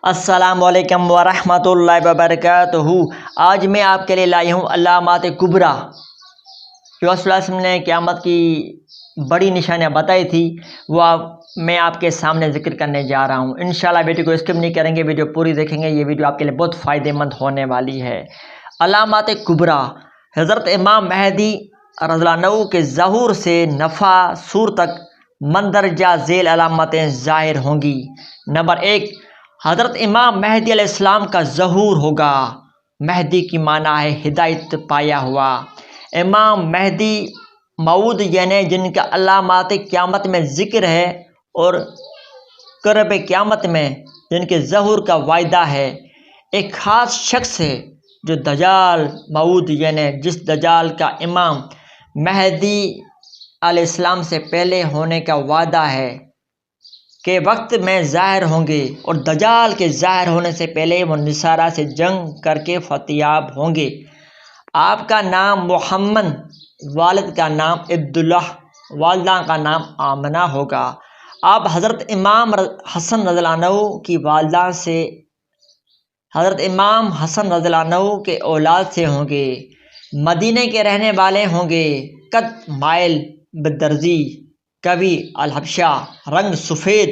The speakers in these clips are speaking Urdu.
السلام علیکم ورحمۃ اللہ وبرکاتہ۔ آج میں آپ کے لیے لائی ہوں علامات کبریٰ جو رسول اللہ صلی اللہ علیہ وسلم نے قیامت کی بڑی نشانیاں بتائی تھی، وہ میں آپ کے سامنے ذکر کرنے جا رہا ہوں۔ انشاءاللہ ویڈیو کو اسکپ نہیں کریں گے، ویڈیو پوری دیکھیں گے، یہ ویڈیو آپ کے لیے بہت فائدہ مند ہونے والی ہے۔ علامات کبریٰ حضرت امام مہدی رضی اللہ عنہ کے ظہور سے نفع صور تک مندرجہ ذیل علامتیں ظاہر ہوں گی۔ نمبر 1، حضرت امام مہدی علیہ السلام کا ظہور ہوگا۔ مہدی کی معنی ہے ہدایت پایا ہوا۔ امام مہدی موعود یعنی جن کا علامات قیامت میں ذکر ہے اور قرب قیامت میں جن کے ظہور کا وعدہ ہے، ایک خاص شخص ہے جو دجال موعود یعنی جس دجال کا امام مہدی علیہ السلام سے پہلے ہونے کا وعدہ ہے کے وقت میں ظاہر ہوں گے، اور دجال کے ظاہر ہونے سے پہلے وہ نصارہ سے جنگ کر کے فتیاب ہوں گے۔ آپ کا نام محمد، والد کا نام عبداللہ، والدہ کا نام آمنہ ہوگا۔ آپ حضرت امام حسن رضی اللہ عنہ کی والدہ سے حضرت امام حسن رضی اللہ عنہ کے اولاد سے ہوں گے۔ مدینہ کے رہنے والے ہوں گے۔ قد مائل بدرزی، کبھی الحبشہ، رنگ سفید،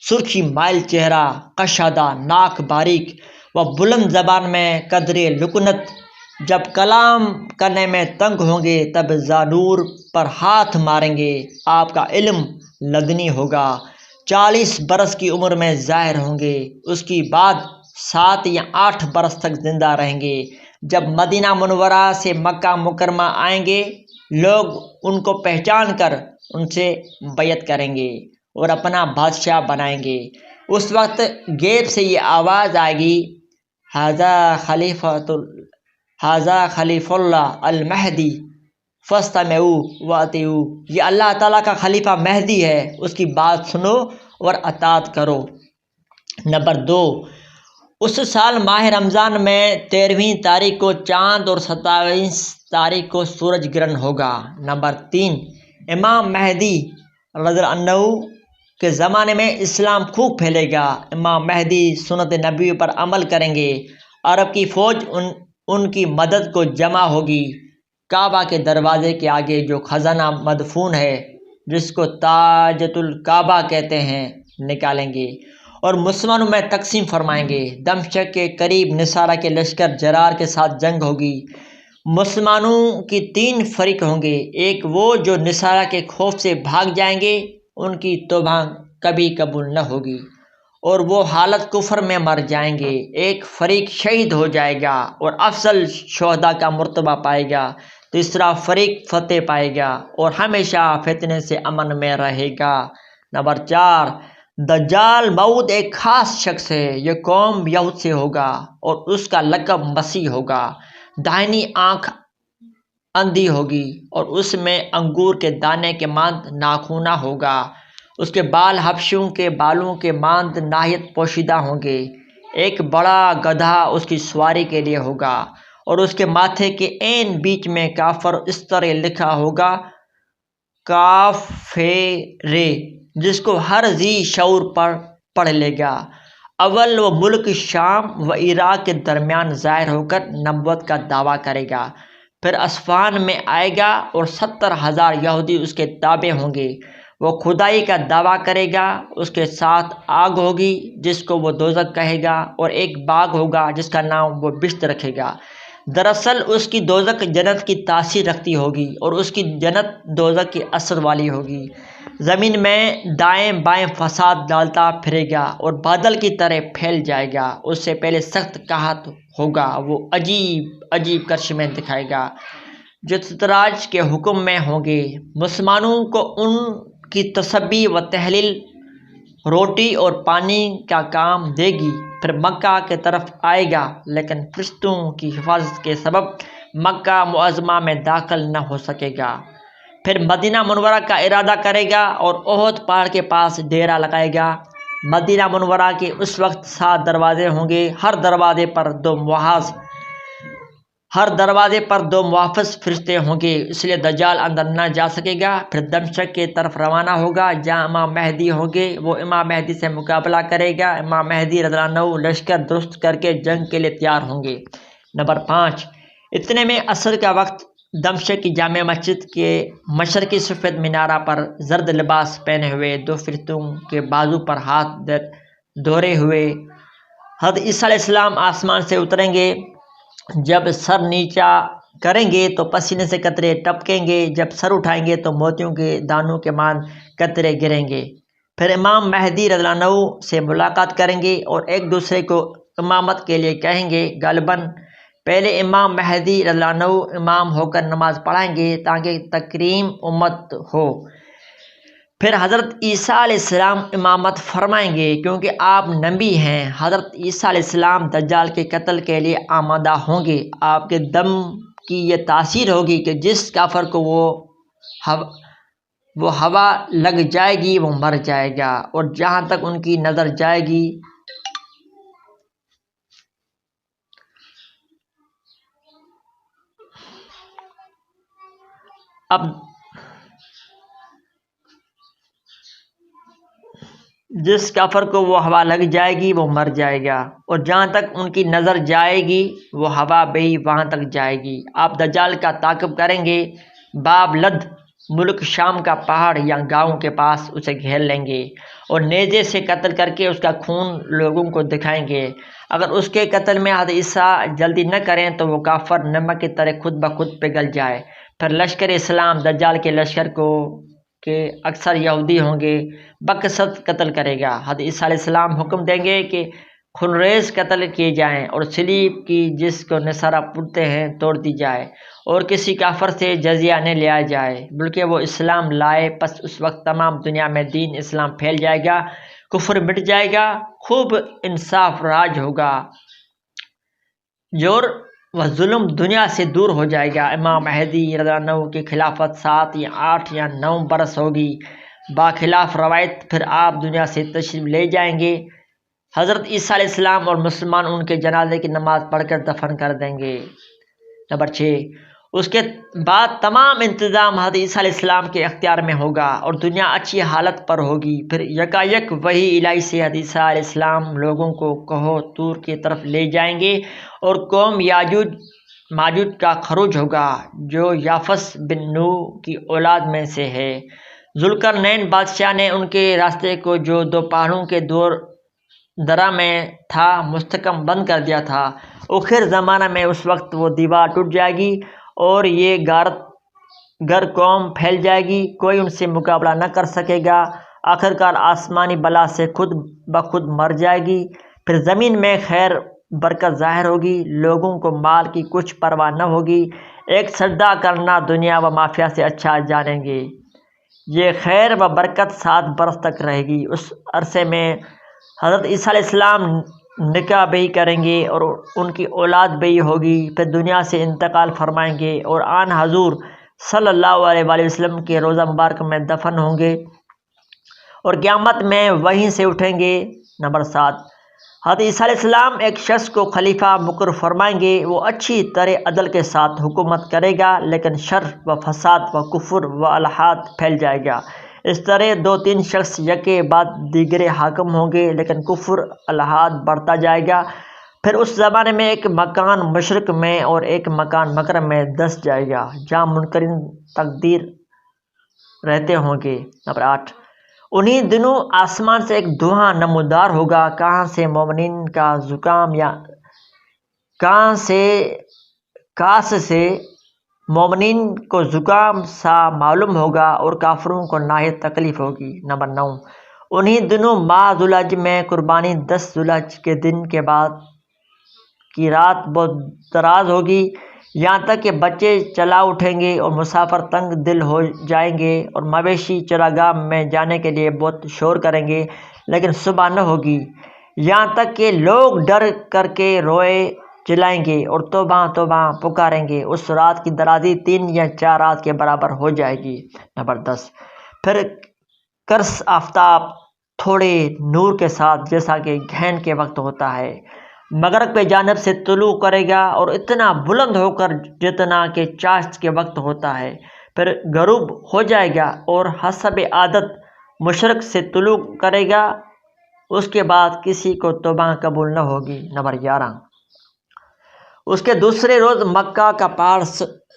سرخی مائل چہرہ، کشادہ، ناک باریک و بلند زبان میں قدر لکنت۔ جب کلام کرنے میں تنگ ہوں گے تب زانور پر ہاتھ ماریں گے۔ آپ کا علم لدنی ہوگا۔ 40 برس کی عمر میں ظاہر ہوں گے، اس کی بعد 7 یا 8 برس تک زندہ رہیں گے۔ جب مدینہ منورہ سے مکہ مکرمہ آئیں گے، لوگ ان کو پہچان کر ان سے بیعت کریں گے اور اپنا بادشاہ بنائیں گے۔ اس وقت غیب سے یہ آواز آئے گی، ھذا خلیفۃ اللہ المہدی فاستمعوا واطیعوا۔ یہ اللہ تعالیٰ کا خلیفہ مہدی ہے، اس کی بات سنو اور اطاعت کرو۔ نمبر 2، اس سال ماہ رمضان میں 13ویں تاریخ کو چاند اور 27 تاریخ کو سورج گرہن ہوگا۔ نمبر 3، امام مہدی رضی اللہ عنہ کے زمانے میں اسلام خوب پھیلے گا۔ امام مہدی سنت نبوی پر عمل کریں گے۔ عرب کی فوج ان کی مدد کو جمع ہوگی۔ کعبہ کے دروازے کے آگے جو خزانہ مدفون ہے، جس کو تاجت الکعبہ کہتے ہیں، نکالیں گے اور مسلمانوں میں تقسیم فرمائیں گے۔ دمشق کے قریب نصارہ کے لشکر جرار کے ساتھ جنگ ہوگی۔ مسلمانوں کی 3 فریق ہوں گے۔ ایک وہ جو نصارہ کے خوف سے بھاگ جائیں گے، ان کی توبہ کبھی قبول نہ ہوگی اور وہ حالت کفر میں مر جائیں گے۔ ایک فریق شہید ہو جائے گا اور افضل شہداء کا مرتبہ پائے گا۔ تیسرا فریق فتح پائے گا اور ہمیشہ فتنے سے امن میں رہے گا۔ نمبر 4، دجال موعود ایک خاص شخص ہے۔ یہ قوم یہود سے ہوگا اور اس کا لقب مسیح ہوگا۔ داہنی آنکھ اندھی ہوگی اور اس میں انگور کے دانے کے مانند ناخن ہوگا۔ اس کے بال حبشیوں کے بالوں کے مانند نہایت پوشیدہ ہوں گے۔ ایک بڑا گدھا اس کی سواری کے لیے ہوگا اور اس کے ماتھے کے عین بیچ میں کافر اس طرح لکھا ہوگا، کافر، جس کو ہر ذی شعور پڑھ لے گا۔ اول وہ ملک شام و عراق کے درمیان ظاہر ہو کر نبوت کا دعویٰ کرے گا، پھر اصفہان میں آئے گا اور 70,000 یہودی اس کے تابع ہوں گے۔ وہ خدائی کا دعویٰ کرے گا۔ اس کے ساتھ آگ ہوگی جس کو وہ دوزخ کہے گا، اور ایک باغ ہوگا جس کا نام وہ بشت رکھے گا۔ دراصل اس کی دوزخ جنت کی تاثیر رکھتی ہوگی اور اس کی جنت دوزخ کی اثر والی ہوگی۔ زمین میں دائیں بائیں فساد ڈالتا پھرے گا اور بادل کی طرح پھیل جائے گا۔ اس سے پہلے سخت قحط ہوگا۔ وہ عجیب عجیب کرشمے دکھائے گا جو ستراج کے حکم میں ہوں گے۔ مسلمانوں کو ان کی تسبیح و تحلیل، روٹی اور پانی کا کام دے گی۔ پھر مکہ کی طرف آئے گا، لیکن فرشتوں کی حفاظت کے سبب مکہ معظمہ میں داخل نہ ہو سکے گا۔ پھر مدینہ منورہ کا ارادہ کرے گا اور احد پہاڑ کے پاس ڈیرا لگائے گا۔ مدینہ منورہ کے اس وقت 7 دروازے ہوں گے، ہر دروازے پر 2 محاذ ہر دروازے پر 2 محافظ فرشتے ہوں گے، اس لیے دجال اندر نہ جا سکے گا۔ پھر دمشق کی طرف روانہ ہوگا جہاں امام مہدی ہوں گے، وہ امام مہدی سے مقابلہ کرے گا۔ امام مہدی رضی اللہ عنہ لشکر درست کر کے جنگ کے لیے تیار ہوں گے۔ نمبر 5، اتنے میں عصر کا وقت دمشق کی جامع مسجد کے مشرقی سفید مینارہ پر زرد لباس پہنے ہوئے 2 فرشتوں کے بازو پر ہاتھ دھرے ہوئے حضرت عیسیٰ علیہ السلام آسمان سے اتریں گے۔ جب سر نیچا کریں گے تو پسینے سے قطرے ٹپکیں گے، جب سر اٹھائیں گے تو موتیوں کے دانوں کے مان قطرے گریں گے۔ پھر امام مہدی رضی اللہ عنہ سے ملاقات کریں گے اور ایک دوسرے کو امامت کے لیے کہیں گے۔ غالباً پہلے امام مہدی رضی اللہ عنہ امام ہو کر نماز پڑھائیں گے تاکہ تکریم امت ہو۔ پھر حضرت عیسیٰ علیہ السلام امامت فرمائیں گے کیونکہ آپ نبی ہیں۔ حضرت عیسیٰ علیہ السلام دجال کے قتل کے لیے آمادہ ہوں گے۔ آپ کے دم کی یہ تاثیر ہوگی کہ جس کافر کو وہ ہوا لگ جائے گی وہ مر جائے گا، اور جہاں تک ان کی نظر جائے گی جس کافر کو وہ ہوا لگ جائے گی وہ مر جائے گا، اور جہاں تک ان کی نظر جائے گی وہ ہوا بھی وہاں تک جائے گی۔ آپ دجال کا تعاقب کریں گے، باب لد ملک شام کا پہاڑ یا گاؤں کے پاس اسے گھیر لیں گے اور نیزے سے قتل کر کے اس کا خون لوگوں کو دکھائیں گے۔ اگر اس کے قتل میں حضرت عیسیٰ جلدی نہ کریں تو وہ کافر نمک کی طرح خود بخود پگھل جائے۔ پھر لشکر اسلام دجال کے لشکر کے اکثر یہودی ہوں گے بکثرت قتل کرے گا۔ حضرت عیسیٰ علیہ السلام حکم دیں گے کہ خونریز قتل کیے جائیں اور صلیب کی جس کو نصارہ پڑھتے ہیں توڑ دی جائے، اور کسی کافر سے جزیہ نہ لیا جائے بلکہ وہ اسلام لائے۔ پس اس وقت تمام دنیا میں دین اسلام پھیل جائے گا، کفر مٹ جائے گا، خوب انصاف راج ہوگا، جور و ظلم دنیا سے دور ہو جائے گا۔ امام مہدی رضی اللہ عنہ کی خلافت 7 یا 8 یا 9 برس ہوگی باخلاف روایت۔ پھر آپ دنیا سے تشریف لے جائیں گے۔ حضرت عیسیٰ علیہ السلام اور مسلمان ان کے جنازے کی نماز پڑھ کر دفن کر دیں گے۔ نمبر 6، اس کے بعد تمام انتظام حضرت عیسیٰ علیہ السلام کے اختیار میں ہوگا اور دنیا اچھی حالت پر ہوگی۔ پھر یکایک وحی الہی سے حضرت عیسیٰ علیہ السلام لوگوں کو کوہ طور کی طرف لے جائیں گے، اور قوم یاجوج ماجوج کا خروج ہوگا جو یافس بن نو کی اولاد میں سے ہے۔ ذوالقرنین بادشاہ نے ان کے راستے کو جو 2 پہاڑوں کے دور درہ میں تھا مستحکم بند کر دیا تھا۔ آخر زمانہ میں اس وقت وہ دیوار ٹوٹ جائے گی اور یہ گر قوم پھیل جائے گی، کوئی ان سے مقابلہ نہ کر سکے گا۔ آخرکار آسمانی بلا سے خود بخود مر جائے گی۔ پھر زمین میں خیر برکت ظاہر ہوگی، لوگوں کو مال کی کچھ پرواہ نہ ہوگی، ایک سجدہ کرنا دنیا و مافیا سے اچھا جانیں گے۔ یہ خیر و برکت 7 برس تک رہے گی۔ اس عرصے میں حضرت عیسیٰ علیہ السلام نکاح بھی کریں گے اور ان کی اولاد بھی ہوگی، پھر دنیا سے انتقال فرمائیں گے اور آن حضور صلی اللہ علیہ وآلہ وسلم کے روضہ مبارک میں دفن ہوں گے اور قیامت میں وہیں سے اٹھیں گے۔ نمبر 7، حضرت عیسیٰ علیہ السلام ایک شخص کو خلیفہ مقرر فرمائیں گے، وہ اچھی طرح عدل کے ساتھ حکومت کرے گا، لیکن شر و فساد و کفر و الحاد پھیل جائے گا۔ اس طرح 2-3 شخص یکے بعد دیگرے حاکم ہوں گے، لیکن کفر الحاد بڑھتا جائے گا۔ پھر اس زمانے میں ایک مکان مشرق میں اور ایک مکان مغرب میں دس جائے گا جہاں منکرین تقدیر رہتے ہوں گے۔ نمبر 8، انہی دنوں آسمان سے ایک دھواں نمودار ہوگا، کہاں سے مومنین کا زکام یا کاس سے مومنین کو زکام سا معلوم ہوگا اور کافروں کو نہایت تکلیف ہوگی۔ نمبر 9، انہی دنوں ماہ ذوالحج میں قربانی 10 ذوالحج کے دن کے بعد کی رات بہت دراز ہوگی، یہاں تک کہ بچے چلا اٹھیں گے اور مسافر تنگ دل ہو جائیں گے اور مویشی چراگاہ میں جانے کے لیے بہت شور کریں گے، لیکن صبح نہ ہوگی، یہاں تک کہ لوگ ڈر کر کے روئے چلائیں گے اور توبہ توبہ پکاریں گے۔ اس رات کی درازی 3 یا 4 رات کے برابر ہو جائے گی۔ نمبر 10، پھر کرس آفتاب تھوڑے نور کے ساتھ جیسا کہ گھین کے وقت ہوتا ہے مغرب کی جانب سے طلوع کرے گا اور اتنا بلند ہو کر جتنا کہ چاشت کے وقت ہوتا ہے، پھر غروب ہو جائے گا اور حسب عادت مشرق سے طلوع کرے گا، اس کے بعد کسی کو توبہ قبول نہ ہوگی۔ نمبر 11، اس کے دوسرے روز مکہ کا پہاڑ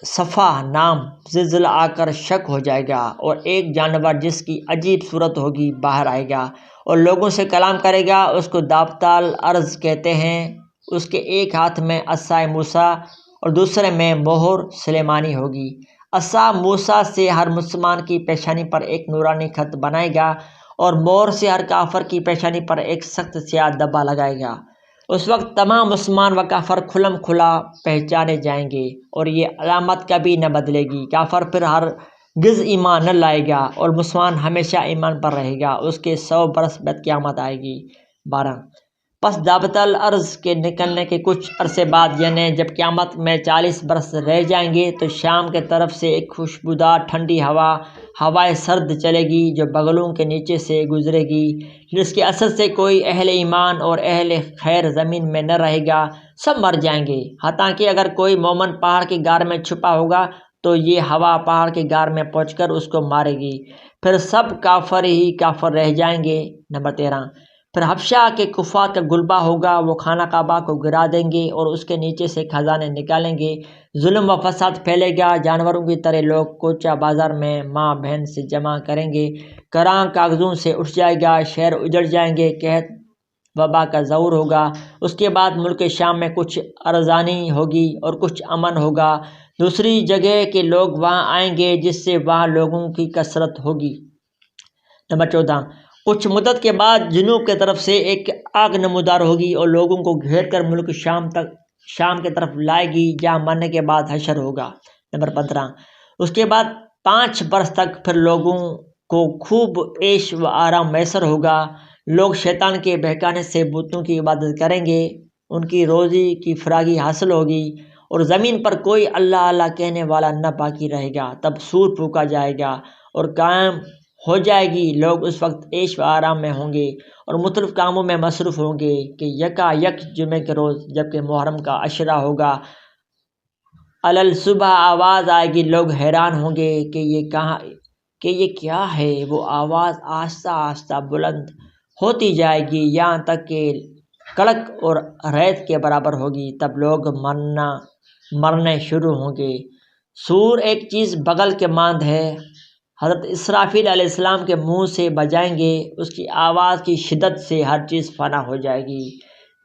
صفا نام زلزلہ آ کر شک ہو جائے گا اور ایک جانور جس کی عجیب صورت ہوگی باہر آئے گا اور لوگوں سے کلام کرے گا، اس کو دابتہ الارض کہتے ہیں۔ اس کے ایک ہاتھ میں عصائے موسیٰ اور دوسرے میں مہر سلیمانی ہوگی۔ عصا موسیٰ سے ہر مسلمان کی پیشانی پر ایک نورانی خط بنائے گا اور مہر سے ہر کافر کی پیشانی پر ایک سخت سیاہ دبا لگائے گا۔ اس وقت تمام مسلمان و کافر کھلم کھلا پہچانے جائیں گے اور یہ علامت کبھی نہ بدلے گی۔ کافر پھر ہرگز ایمان نہ لائے گا اور مسلمان ہمیشہ ایمان پر رہے گا۔ اس کے 100 برس بعد قیامت آئے گی۔ 12، پس دابتہ الارض کے نکلنے کے کچھ عرصے بعد، یعنی جب قیامت میں 40 برس رہ جائیں گے، تو شام کے طرف سے ایک خوشبودار ٹھنڈی ہوائے سرد چلے گی جو بغلوں کے نیچے سے گزرے گی، جس کے اثر سے کوئی اہل ایمان اور اہل خیر زمین میں نہ رہے گا، سب مر جائیں گے، حتیٰ کہ اگر کوئی مومن پہاڑ کی غار میں چھپا ہوگا تو یہ ہوا پہاڑ کی غار میں پہنچ کر اس کو مارے گی، پھر سب کافر ہی کافر رہ جائیں گے۔ نمبر 13، پھر حبشہ کے کفار کا غلبہ ہوگا، وہ خانہ کعبہ کو گرا دیں گے اور اس کے نیچے سے خزانے نکالیں گے، ظلم و فساد پھیلے گا، جانوروں کی طرح لوگ کوچہ بازار میں ماں بہن سے جمع کریں گے، کراں کاغذوں سے اٹھ جائے گا، شہر اجڑ جائیں گے، قحط وبا کا ظہور ہوگا۔ اس کے بعد ملک شام میں کچھ ارزانی ہوگی اور کچھ امن ہوگا، دوسری جگہ کے لوگ وہاں آئیں گے جس سے وہاں لوگوں کی کثرت ہوگی۔ نمبر 14، کچھ مدت کے بعد جنوب کی طرف سے ایک آگ نمودار ہوگی اور لوگوں کو گھیر کر ملک شام کی طرف لائے گی، جہاں مرنے کے بعد حشر ہوگا۔ نمبر 15، اس کے بعد 5 برس تک پھر لوگوں کو خوب عیش و آرام میسر ہوگا، لوگ شیطان کے بہکانے سے بتوں کی عبادت کریں گے، ان کی روزی کی فراگی حاصل ہوگی اور زمین پر کوئی اللہ اللہ کہنے والا نہ باقی رہے گا۔ تب سور پھونکا جائے گا اور قائم ہو جائے گی، لوگ اس وقت عیش و آرام میں ہوں گے اور مختلف کاموں میں مصروف ہوں گے کہ یکا یک جمعے کے روز جبکہ محرم کا عشرہ ہوگا، علل صبح آواز آئے گی، لوگ حیران ہوں گے کہ یہ کیا ہے، وہ آواز آہستہ آہستہ بلند ہوتی جائے گی یہاں تک کہ کڑک اور ریت کے برابر ہوگی، تب لوگ مرنے شروع ہوں گے۔ سور ایک چیز بغل کے مانند ہے، حضرت اسرافیل علیہ السلام کے منہ سے بجائیں گے، اس کی آواز کی شدت سے ہر چیز فنا ہو جائے گی،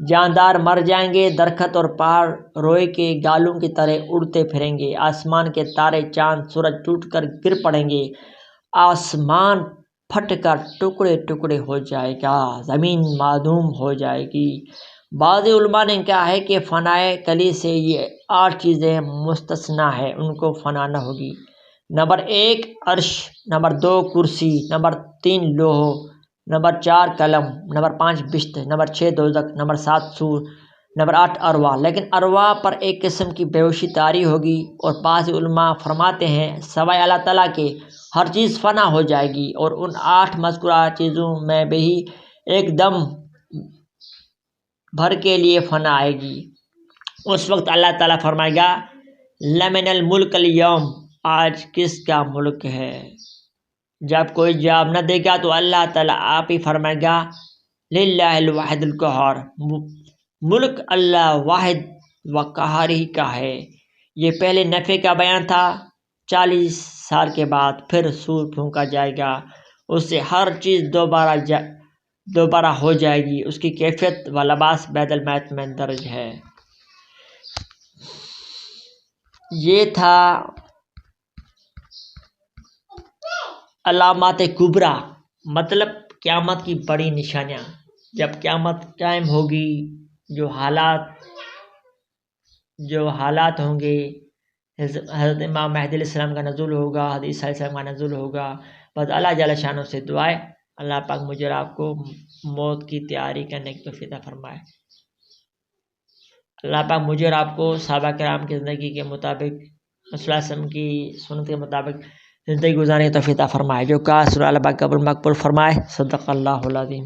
جاندار مر جائیں گے، درخت اور پہاڑ روئے کے گالوں کی طرح اڑتے پھریں گے، آسمان کے تارے چاند سورج ٹوٹ کر گر پڑیں گے، آسمان پھٹ کر ٹکڑے ٹکڑے ہو جائے گا، زمین معدوم ہو جائے گی۔ بعض علماء نے کہا ہے کہ فنائے کلی سے یہ 8 چیزیں مستثنیٰ ہیں، ان کو فنا نہ ہوگی۔ نمبر 1 عرش، نمبر 2 کرسی، نمبر 3 لوح، نمبر 4 قلم، نمبر 5 بشت، نمبر 6 دوزخ، نمبر 7 سور، نمبر 8 ارواح۔ لیکن ارواح پر ایک قسم کی بیہوشی طاری ہوگی اور بعض علماء فرماتے ہیں سوائے اللہ تعالیٰ کے ہر چیز فنا ہو جائے گی اور ان 8 مذکورہ چیزوں میں بھی ایک دم بھر کے لیے فنا آئے گی۔ اس وقت اللہ تعالیٰ فرمائے گا لمن الملک اليوم، آج کس کا ملک ہے؟ جب کوئی جواب نہ دے گا تو اللہ تعالیٰ آپ ہی فرمائے گا للہ الواحد القہار، ملک اللہ واحد و قہار ہی کا ہے۔ یہ پہلے نفی کا بیان تھا۔ 40 سال کے بعد پھر سور پھونکا جائے گا، اس سے ہر چیز دوبارہ ہو جائے گی، اس کی کیفیت و لباس بعد الموت میں درج ہے۔ یہ تھا علامات کبریٰ، مطلب قیامت کی بڑی نشانیاں۔ جب قیامت قائم ہوگی، جو حالات ہوں گے، حضرت امام مہدی علیہ السلام کا نزول ہوگا، حضرت عیسیٰ علیہ السلام کا نزول ہوگا، بس اللہ جل شانہ سے دعائیں اللہ پاک مجھے اور آپ کو موت کی تیاری کرنے کی توفیق عطا فرمائے۔ اللہ پاک مجھے اور آپ کو صحابہ کرام کی زندگی کے مطابق، صلی اللہ علیہ وسلم کی سنت کے مطابق زندگی گزارنے کی توفیق عطا فرمائے، جو کہا سن اللہ پاک قبول مقبول فرمائے۔ صدق اللہ العظیم۔